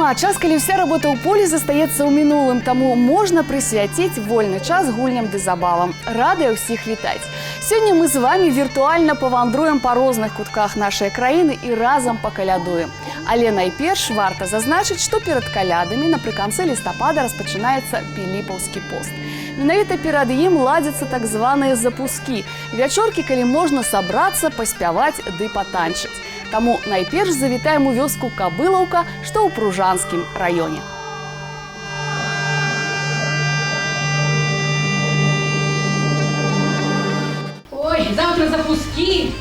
Зіма, час, калі вся работа ў полі застаецца ў мінулым, таму можна прысвяціць вольны час гульням ды забавам. Радыя ўсіх вітаць. Сёння мы з вами віртуальна павандруем па розных кутках нашай краіны і разам пакалядуем. Але найперш варта зазначыць, што перад калядамі напрыканцы лістапада распачынаецца піліпаўскі пост. Менавіта перад ім ладзяцца так званыя запускі. Вячоркі, калі можна сабрацца, паспяваць ды патанчыць. Таму найперш завітаем у вёску Кабылаўка, што ў Пружанскім раёне. Ой, завтра запуски.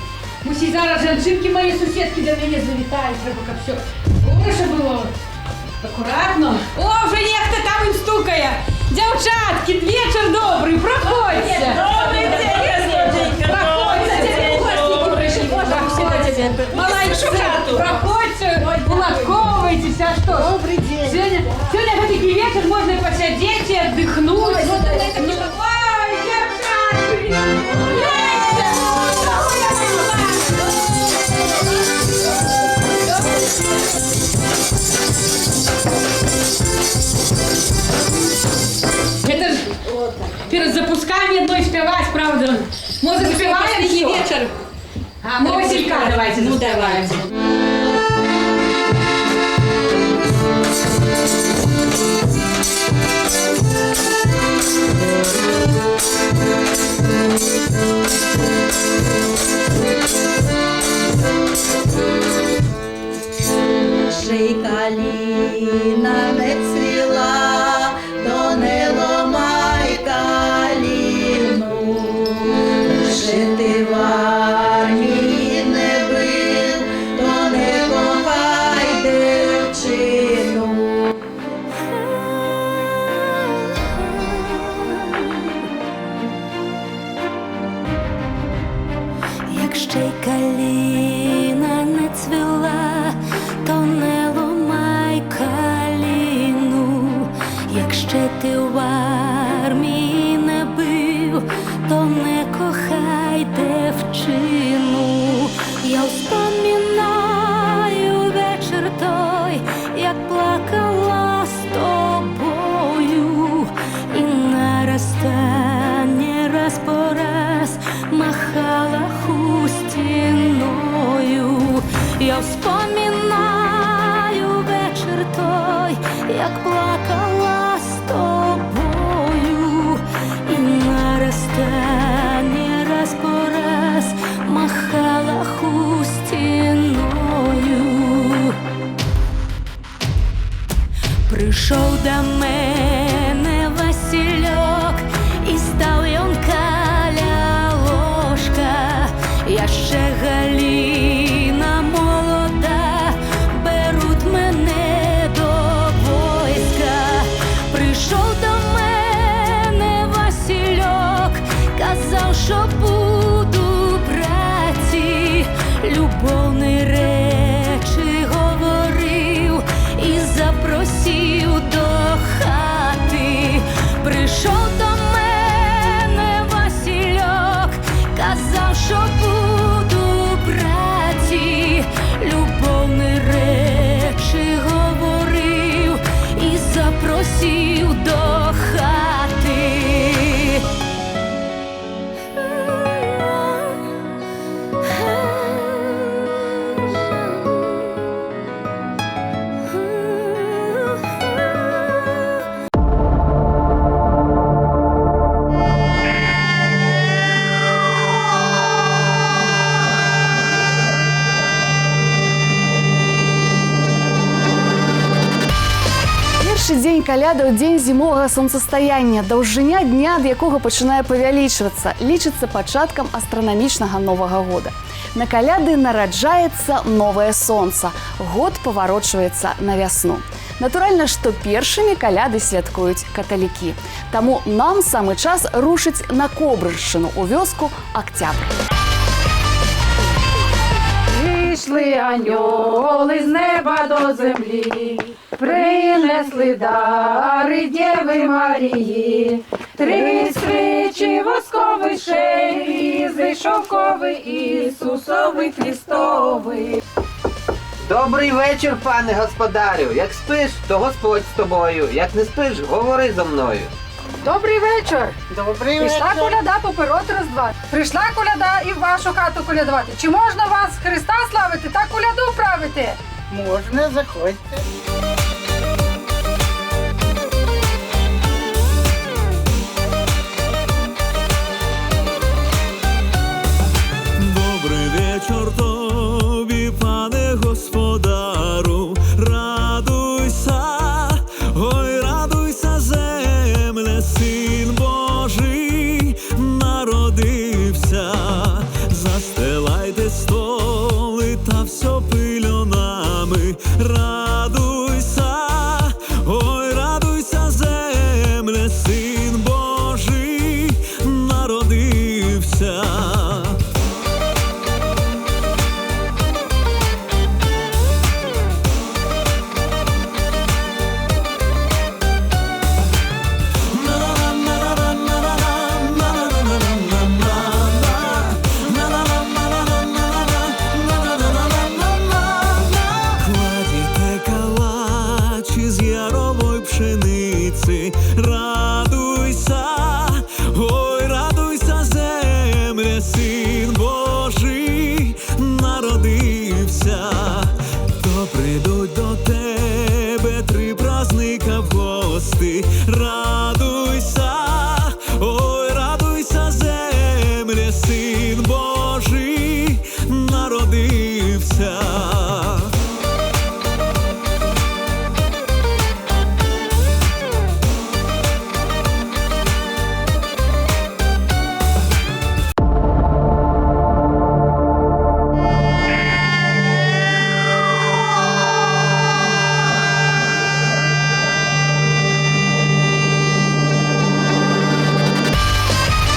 Мусі зараз жанчынкі мої сусідки до мене завітають. Треба, каб все хороше було. Акуратно. О, вже нехто там їм стукає. Дівчатки, вечір добрий, проходьте. Добрий день, проходьте. Гості прийшли. Молодці, проходьте, улаковуйтесь, а що? Добрый день. Сегодня такий вечір, можна посидіти і віддихнути. Ой, дівчатки, это ж перед запусками одной спевать, правда? Может, спеваем еще? Вечер. Ну, Василька давайте заспеваем. Ще каліна не цвіла, то не ломай каліну. Ще ти в армії не бив, то не кохай дівчину. Як ще й каліна не цвіла, то не ломай каліну. Як ще ти в армії не бив, то не кохай дівчину. Я вспоминаю вечір той, як плакала з тобою, і на розстанні раз по раз махала хустиною. Я вспоминаю вечір той, як плакала з тобою, і на розстанні раз по раз махала хустиною. Прийшов до мене Васильок і став ён каля ложка. Я ще Галіна молода, беруть мене до войска. Прийшов до мене Васильок, казав, що буду браті, любовні речі говорив і запросив до хати. Прийшов до мене Васильок, казав, що буду браті, любовні речі говорив і запросив до хати. Першы дзень калядаў – дзень зімовага сонцастаяння, даўжыня дня, ад якога пачынае павялічвацца, лічыцца пачаткам астранамічнага Новага года. На каляды нараджаецца новае сонца, год паварочваецца на вясну. Натуральна, што першымі каляды святкуюць каталікі. Таму нам самы час рушыць на Кобрышчыну у вёску Октябрь. Прийшли аньоли з неба до землі, принесли дари Дєви Марії. 3 свічі восковий шей, зійшов шовковий Ісусовий Христовий. Добрий вечір, пане господарю. Як спиш, то Господь з тобою. Як не спиш, говори зо мною. Добрий вечір. Добрий Прийшла коляда поперед Різдва. Прийшла коляда і в вашу хату колядувати. Чи можна вас Христа славити та коляду правити? Можна, заходьте. Добрий вечір тобі, пане господару, радуйся, ой, радуйся, земле, син Божий народився. Застилайте столи та все пильонами, радуйся, ой, радуйся, земле, син Божий народився. Кладіте калачі з ярової пшениці, радуйся, ой, радуйся, земле, син Божий народився. То прийдуть до тебе три праздника в гости, радуйся, ой, радуйся, земле, син Божий народився.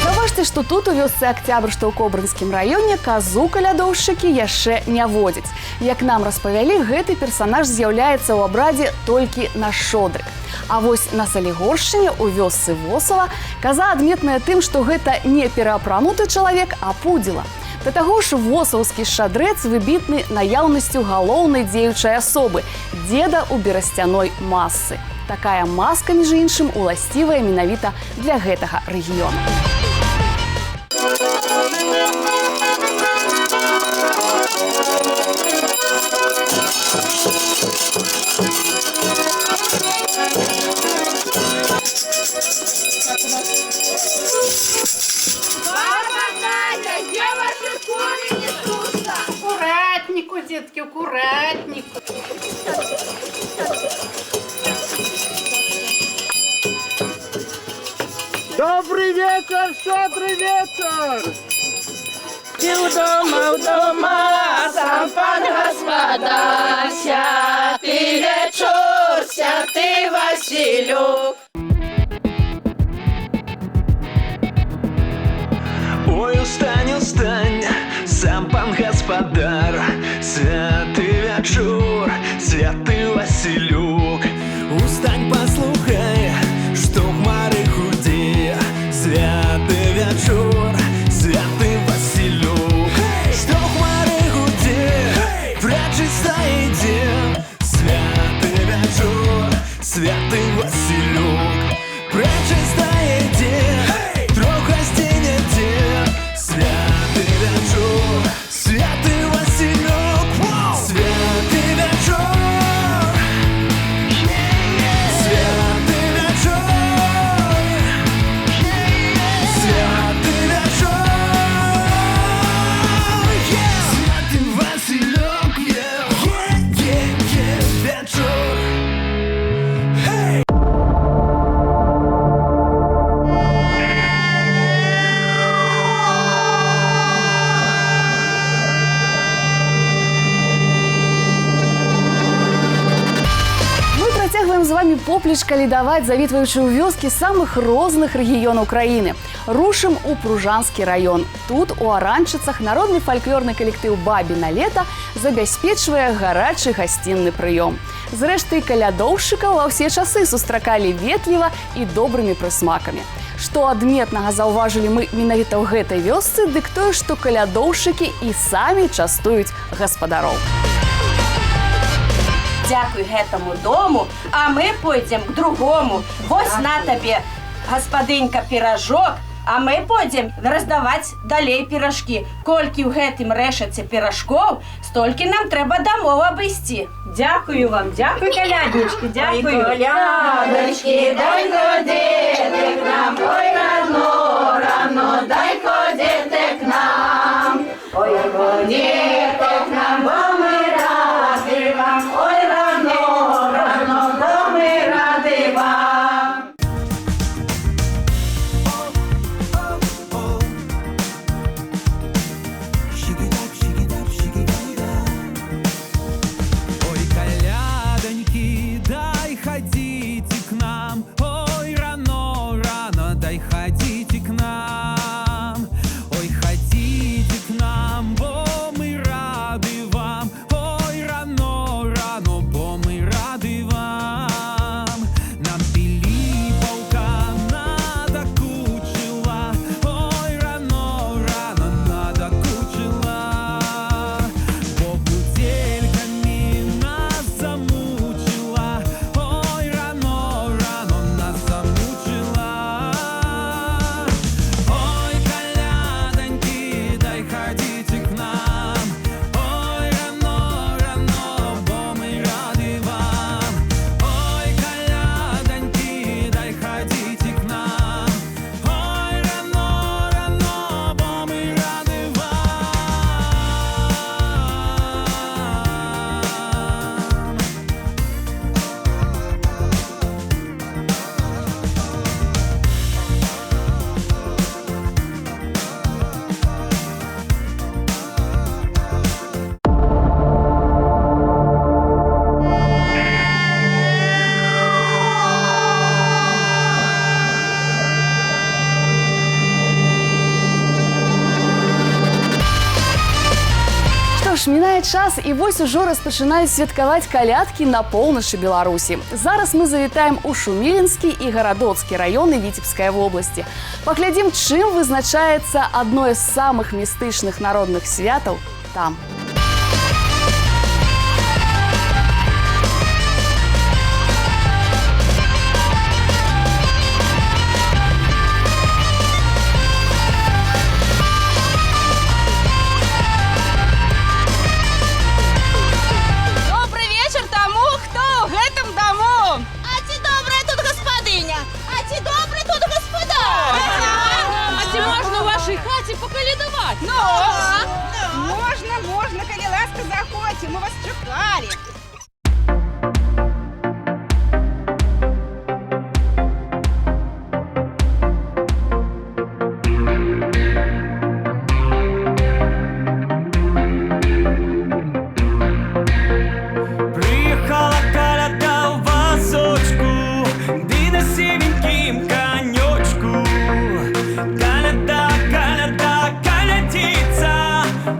Заўважце, што тут у вёсцы Октябрьскай ў Кобрынскім раёне казу калядоўшчыкі яшчэ не водзяць. Як нам распавялі, гэты персанаж з'яўляецца ў абрадзе толькі на шчодрык. А вось на Салігоршчыне у вёсцы Восава каза адметная тым, што гэта не пераапрануты чалавек, а пудзіла. Да таго ж восаўскі шчадрэц выбітны наяўнасцю галоўнай дзеючай асобы – дзеда ў берасцяной масцы. Такая маска, між іншым, уласцівая менавіта для гэтага рэгіёну. Акуратненько, дітки, акуратненько. Добрий вечір, щедрий вечір! Вдома, сам пан господар, святий вечір, святий Василюк. Ой, устань, устань, сам пан господар, святий вечір, святий Василюк. Устань, послухай, що хмари худі, святий вечір, святий Василюк. Що хмари худі, прячешся йди, святий вечір, святий Василюк. Прячешся йди, трохи стіняти, святий вечір, святий Василюк. Святий вечір, святий вечір, святий вечір, святий Василюк, вечір. Працягваем з вами поплеч калядаваць, завітваючы ў вёскі самых розных рэгіёнаў краіны. Рушым у Пружанскі раён. Тут, у Аранчыцах, народны фальклорны калектыў «Бабіна лета» забяспечвае гарачы гасцінны прыём. Зрэшты, калядоўшчыкаў ва ўсе часы сустракалі ветліва і добрымі прысмакамі. Што адметнага заўважылі мы менавіта ў гэтай вёсцы, дык тое, што калядоўшчыкі і самі частуюць гаспадароў. Дякуй гэтому дому, а мы пойдем к другому. Вось на табе, гаспадынька, пиражок, а мы пойдем раздаваць далей пиражки. Колькі ў гэтым рэшаце пиражков, столькі нам трэба домов абысці. Дякую вам, дякую, коляднички, дякую. Колядочки, дай ходити к нам, ой, рано, рано, дай ходити к нам. Ой, ходити к нам, бо ми раді вам. Ой, рано, рано, бо ми раді вам. Ой, колядоньки, дай ходите к нам. Ой, рано, рано, дай ходите к нам. Ой, ходите к нам, бо мы рады вам. Ой, рано, рано, бо мы рады вам. Нам Пилиповка надокучила. Ой, рано, рано, надокучила. Бо будельками нас замучила. Ой, рано, рано, нас замучила. Ой, колядоньки, дай ходите к нам. Ой, рано, рано, бо мы рады вам. Ой, колядоньки, дай ходите к нам. Ой, рано, рано, бо мы рады вам. Што ж, мінае час, і вось ужо распачынаюць святкаваць калядкі на поўначы Беларусі. Зараз мы завітаем у Шумілінскі і Гарадоцкі раёны Віцебскай вобласці. Паглядзім, чым вызначаецца адно з самых містычных народных святаў там. Добрый вечер тому, хто ў гэтым даму. А ці добрая тут гаспадыня? А ці добры тут гаспадар? А ці можна у вашій хаті поколядувати? Ну, Можна, можна, коли ласка заходьте, ми вас чекали. Приїхала коляда в вазочку, ди на сивеньким конечку. Коляда, коляда, колядица,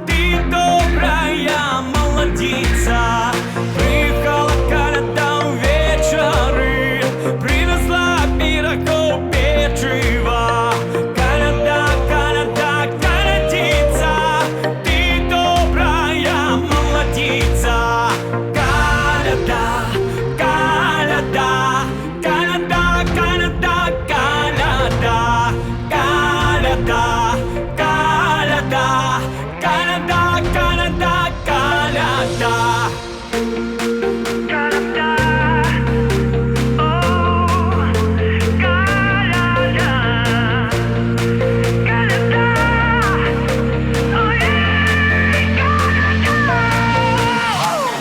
ты добрая молодица. Приїхала коляда в вечори, привезла пирогов печива. Коляда, коляда, колядица, ты добрая молодица. Коляда, коляда, коляда, коляда, коляда, коляда, коляда, коляда, коляда, коляда.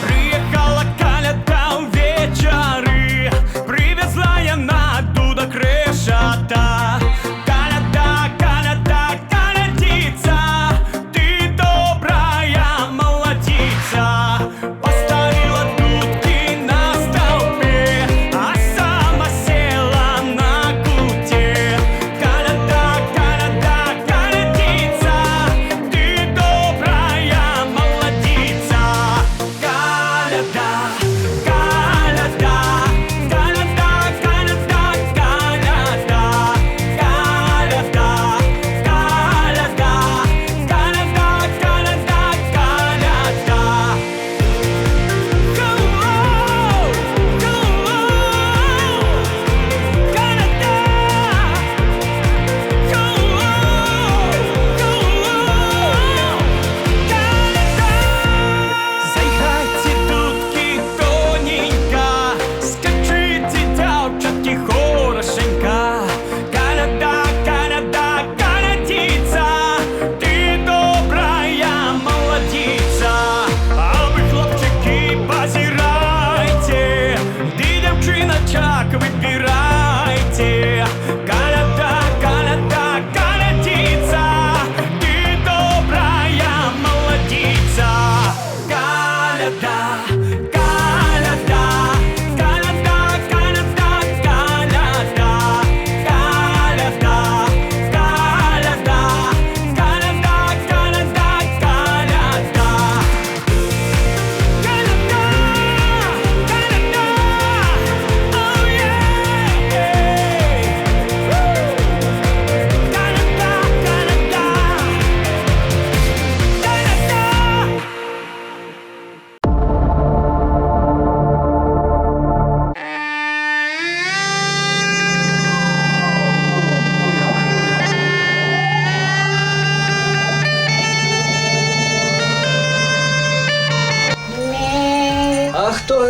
Приехала коляда в вечоры, привезла я на туда крышата. Коляда, коляда,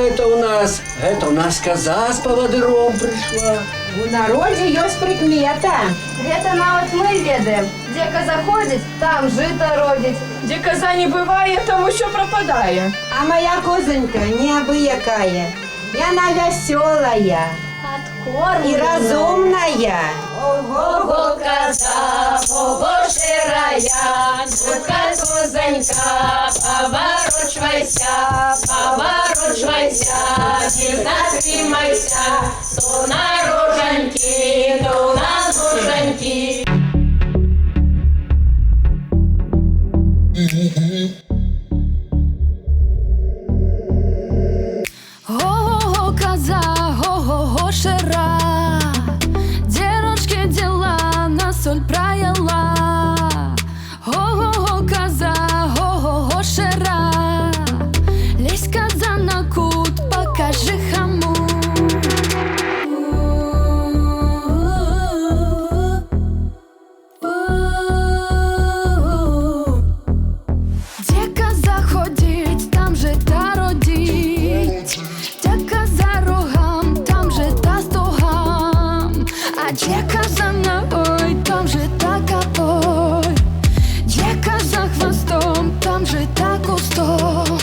гэта ў нас? Гэта ў нас коза з павадыром прыйшла. У народе ёсць прыкмета. Гэта нават мы ведаем. Дзе коза ходзіць, там жыта родзіць. Дзе коза не бывае, там усё прападае. А моя козонька неабыякая. Яна вясёлая і разумная. Ого, коза, ого, ширая, ну-ка, козонька, поворачивайся, не затримайся, то на роженьки, то на ноженьки. Го-го-го, коза, го-го-го, шира, девочки дела на соль проела. Го-го-го, коза, го-го-го, шира, лезь, коза, на кут, покажи хаму. Где коза ходить, там же та родить. Где коза рогам, там же та стогам. А где коза ногой, там же та копой. Где коза хвостом, там же та кустом.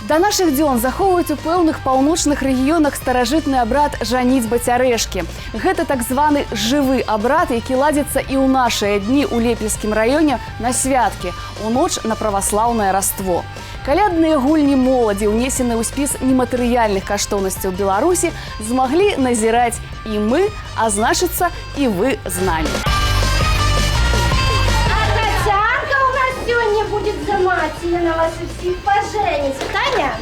Да нашых дзён захоўваюць у пэўных паўночных рэгіёнах старажытны абрад жаніцьба цярэшкі. Гэта так званы жывы абрад, які ладзіцца і ў нашыя дні ў Лепельскім раёне на святкі, у ноч на праваслаўнае раство. Калядныя гульні моладзі, унесеныя ў спіс нематэрыяльных каштоўнасцяў Беларусі, змаглі назіраць і мы, а значыцца, і вы з намі. Татьянка у нас сегодня будет за мать, я на вас всех поженится. Таня,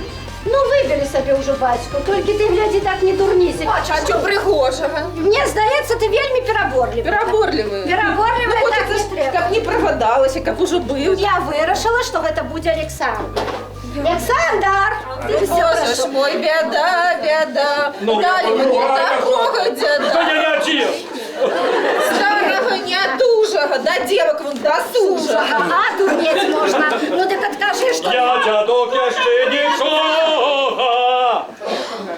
ну выбери себе уже батьку, только ты, гляди, так не дурнися. А що пригожого? Мне здається, ти вельми переборливий. Переборливий. Переборливий, Ну, так не хочеться, треба. як не прогадалася, як уже був. Я вирішила, що це буде Олександр. Олександр! Ти все Боже ж хорошо. мой, беда, беда. Дали мені такого діда. Я не один! Старого неотужого, до девок вон досужого. А, дурнеть можна. Ну так откажи, що... Я дядок ще нічого,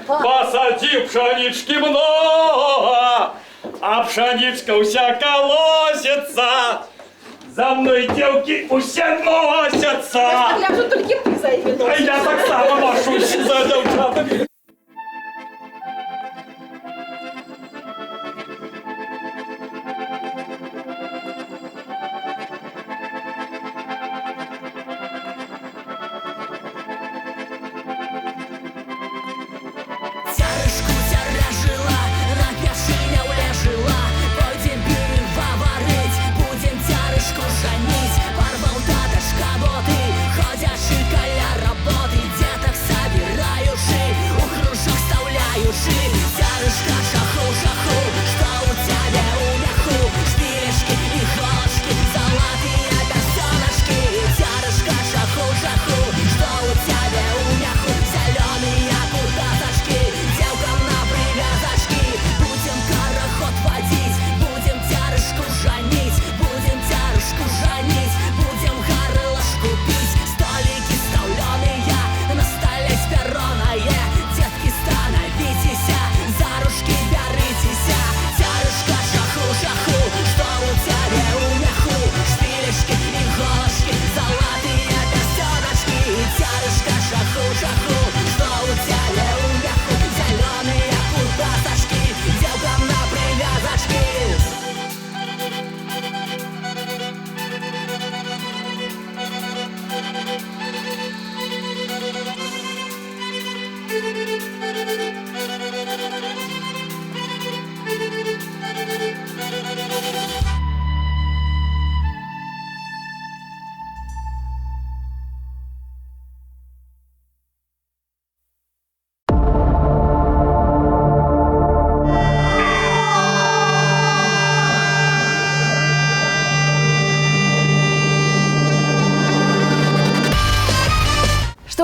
посадив пшенички много, а пшеничка уся колосится, за мной девки уся носятся. Я вже тільки ти за її А я так само ношусь за дівчатами. Цярэшку цярэжыла, на пяшыня ўляжыла. Пойдзем піва варыць, будзем цярэшку жаніць. Парваў таташка боты, ходзячы каля работы, дзетак сабіраючы, у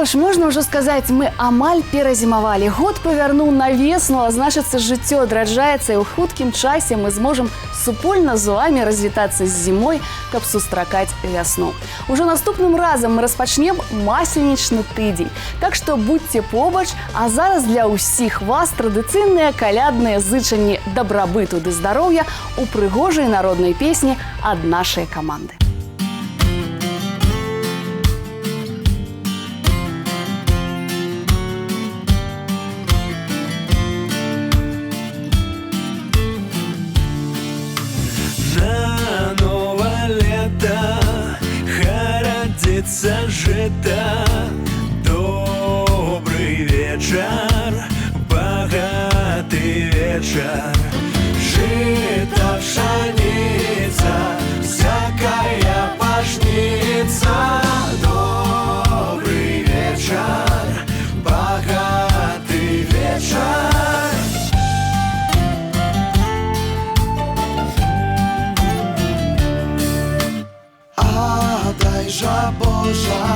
што ж, можна ўжо сказаць, мы амаль перазімавалі. Год павярнуў на весну, а значыцца, жыццё адраджаецца, і ў хуткім часе мы зможам супольна з вамі развітацца з зімой, каб сустракаць вясну. Ужо наступным разам мы распачнем масленічны тыдзень. Так што будьце побач, а зараз для ўсіх вас традыцыйныя калядныя зычанні дабрабыту ды здароўя у прыгожай народнай песні ад нашай каманды. Жита, добрый вечер, богатый вечер. Жито, пшеница, всякая пашница. Добрый вечер, богатый вечер. Дай же Боже